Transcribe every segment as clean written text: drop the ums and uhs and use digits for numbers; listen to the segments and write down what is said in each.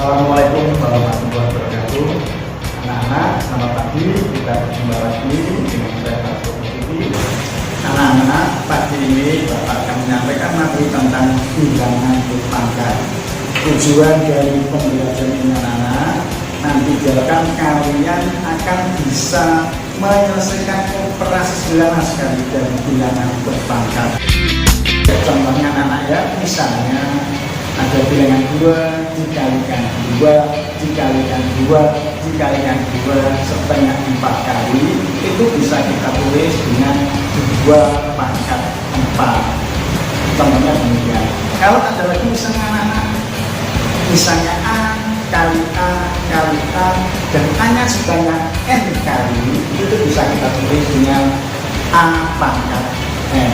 Assalamualaikum warahmatullahi wabarakatuh. Anak-anak, selamat pagi. Kita berjumpa lagi dengan saya Pak Sofidi. Anak-anak, pagi ini Bapak akan menyampaikan materi tentang bilangan berpangkat. Tujuan dari pembelajaran ini anak-anak, nanti diharapkan kalian akan bisa menyelesaikan operasi bilangan sekali dari bilangan berpangkat. Contohnya anak-anak ya, misalnya ada bilangan 2 dikalikan 2 dikalikan 2 dikalikan 2 sebanyak 4 kali, itu bisa kita tulis dengan 2 pangkat 4. Contohnya demikian. Kalau ada lagi misalnya anak-anak, misalnya A kali A kali A dan A-nya sebanyak N kali, itu bisa kita tulis dengan A pangkat N.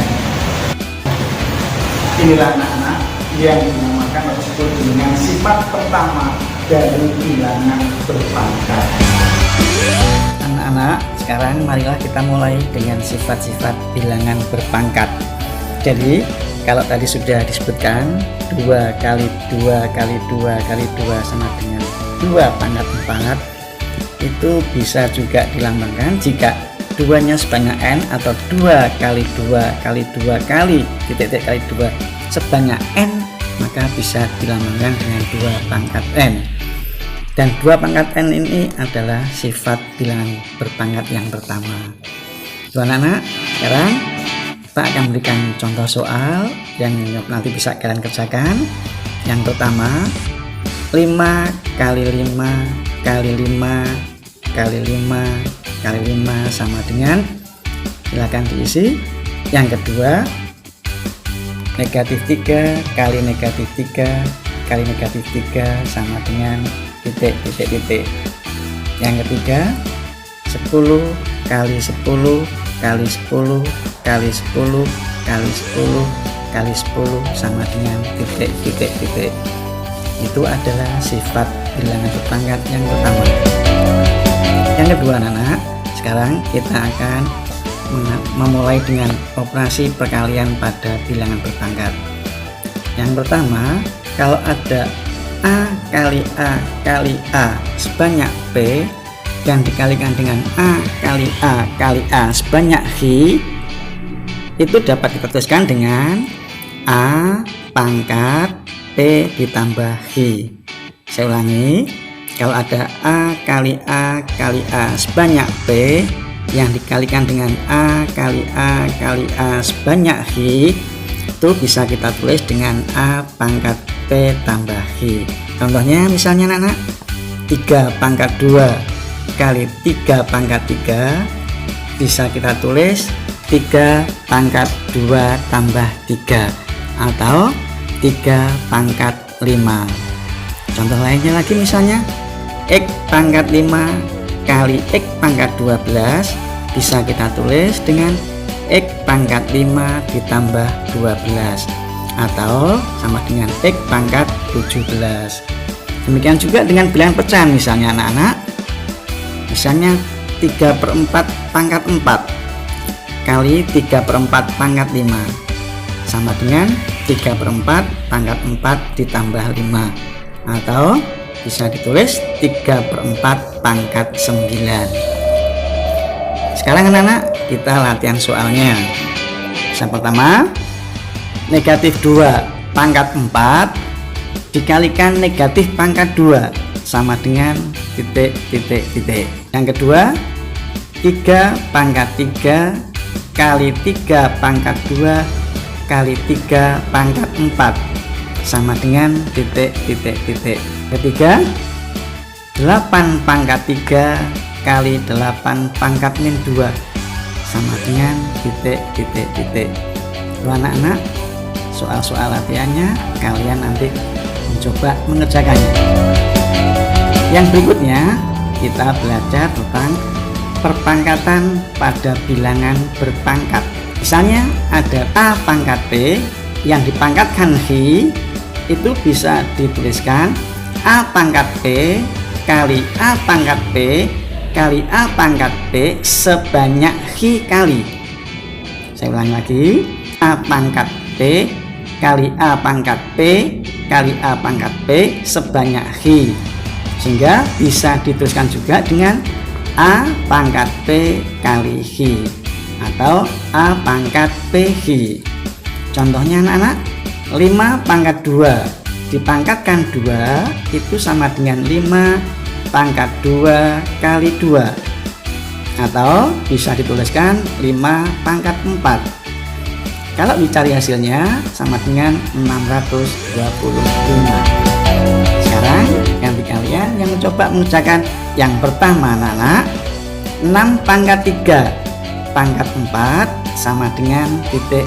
Inilah anak-anak yang dinamakan atau disebut dengan sifat pertama dari bilangan berpangkat. Anak-anak, sekarang marilah kita mulai dengan sifat-sifat bilangan berpangkat. Jadi, kalau tadi sudah disebutkan 2 kali 2 kali 2 kali 2 sama dengan 2 pangkat 4, itu bisa juga dilambangkan jika 2-nya sebanyak N atau 2 kali 2 kali 2 kali titik-titik kali 2 sebanyak N, maka bisa dilambangkan dengan 2 pangkat N. Dan 2 pangkat N ini adalah sifat bilangan berpangkat yang pertama. Anak-anak, sekarang kita akan berikan contoh soal yang nanti bisa kalian kerjakan. Yang pertama, 5 kali 5 kali 5 kali 5 kali 5 sama dengan, silakan diisi. Yang kedua, negatif 3 kali negatif 3 kali negatif 3 sama dengan titik. Yang ketiga, 10 kali 10 kali 10 kali 10 kali 10 kali 10 sama dengan titik. Itu adalah sifat bilangan berpangkat yang pertama. Yang kedua anak-anak, sekarang kita akan memulai dengan operasi perkalian pada bilangan berpangkat. Yang pertama, kalau ada A kali A kali A sebanyak B yang dikalikan dengan A kali A kali A sebanyak H, itu dapat kita tuliskan dengan A pangkat B ditambah H. Saya ulangi, kalau ada A kali A kali A sebanyak B yang dikalikan dengan A kali A kali A sebanyak H, itu bisa kita tulis dengan A pangkat B tambah H. Contohnya misalnya anak-anak, 3 pangkat 2 kali 3 pangkat 3 bisa kita tulis 3 pangkat 2 tambah 3 atau 3 pangkat 5. Contoh lainnya lagi misalnya, X pangkat 5 kali X pangkat 12 bisa kita tulis dengan X pangkat 5 ditambah 12 atau sama dengan X pangkat 17. Demikian juga dengan bilangan pecahan misalnya anak-anak, misalnya 3/4 pangkat 4 kali 3/4 pangkat 5 sama dengan 3/4 pangkat 4 ditambah 5 atau bisa ditulis 3/4 pangkat 9. Sekarang anak-anak, kita latihan soalnya. Yang pertama, negatif 2 pangkat 4 dikalikan negatif pangkat 2 sama dengan titik. Yang kedua, 3 pangkat 3 kali 3 pangkat 2 kali 3 pangkat 4 sama dengan titik. Ketiga, 8 pangkat 3 kali 8 pangkat min 2 sama dengan titik. Anak-anak, soal-soal latihannya kalian nanti mencoba mengerjakannya. Yang berikutnya kita belajar tentang perpangkatan pada bilangan berpangkat. Misalnya ada A pangkat B yang dipangkatkan H, itu bisa dituliskan A pangkat B kali A pangkat B kali A pangkat B sebanyak H kali. Saya ulangi lagi, A pangkat B kali A pangkat B kali A pangkat P sebanyak Hi, sehingga bisa dituliskan juga dengan A pangkat P kali Hi atau A pangkat P Hi. Contohnya anak-anak, 5 pangkat 2 dipangkatkan 2 itu sama dengan 5 pangkat 2 kali 2, atau bisa dituliskan 5 pangkat 4. Kalau dicari hasilnya sama dengan 625. Sekarang ganti kalian yang mencoba mengerjakan yang pertama anak-anak. 6 pangkat 3 pangkat 4 sama dengan titik.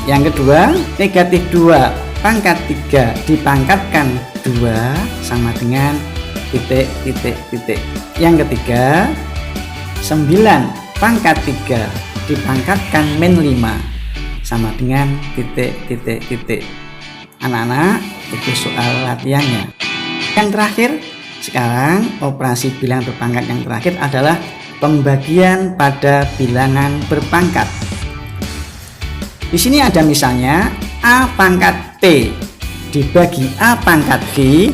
Yang kedua, negatif 2 pangkat 3 dipangkatkan 2 sama dengan titik. Yang ketiga, 9 pangkat 3 dipangkatkan min 5 sama dengan titik. Anak-anak, itu soal latihannya. Yang terakhir, sekarang operasi bilangan berpangkat yang terakhir adalah pembagian pada bilangan berpangkat. Di sini ada misalnya A pangkat T dibagi A pangkat Hi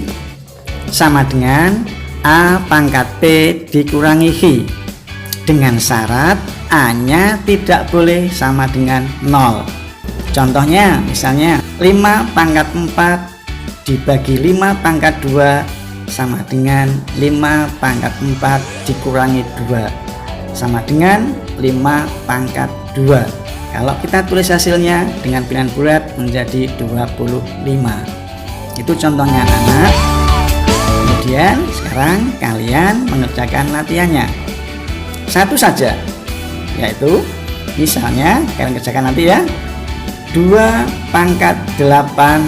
sama dengan A pangkat T dikurangi Hi, dengan syarat A-nya tidak boleh sama dengan 0. Contohnya misalnya 5 pangkat 4 dibagi 5 pangkat 2 sama dengan 5 pangkat 4 dikurangi 2 sama dengan 5 pangkat 2. Kalau kita tulis hasilnya dengan pilihan bulat menjadi 25. Itu contohnya anak. Kemudian sekarang kalian mengerjakan latihannya. Satu saja, yaitu misalnya kalian kerjakan nanti ya, 2 pangkat 8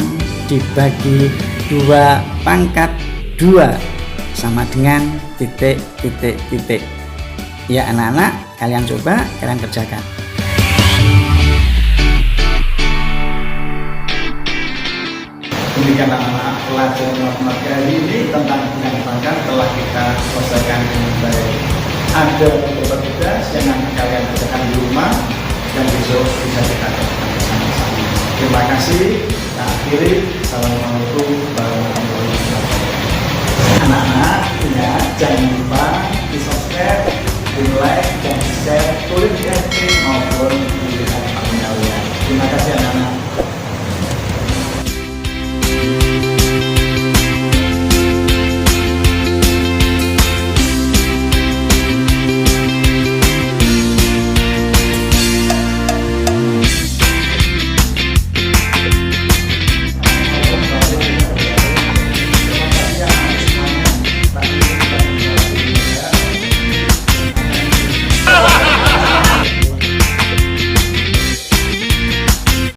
dibagi 2 pangkat 2 sama dengan titik. Ya anak-anak, kalian coba, kalian kerjakan. Demikian anak-anak, pelajaran matematika hari ini tentang bilangan pangkat telah kita selesaikan dengan baik. Ada beberapa tugas yang nanti kalian kerjakan di rumah dan besok bisa kita kerjakan bersama-sama. Terima kasih. Kita akhiri. Assalamualaikum warahmatullahi wabarakatuh. Anak-anak, ya, jangan lupa di subscribe, di like, dan di share, tulis di maupun di kalian. Terima kasih anak-anak.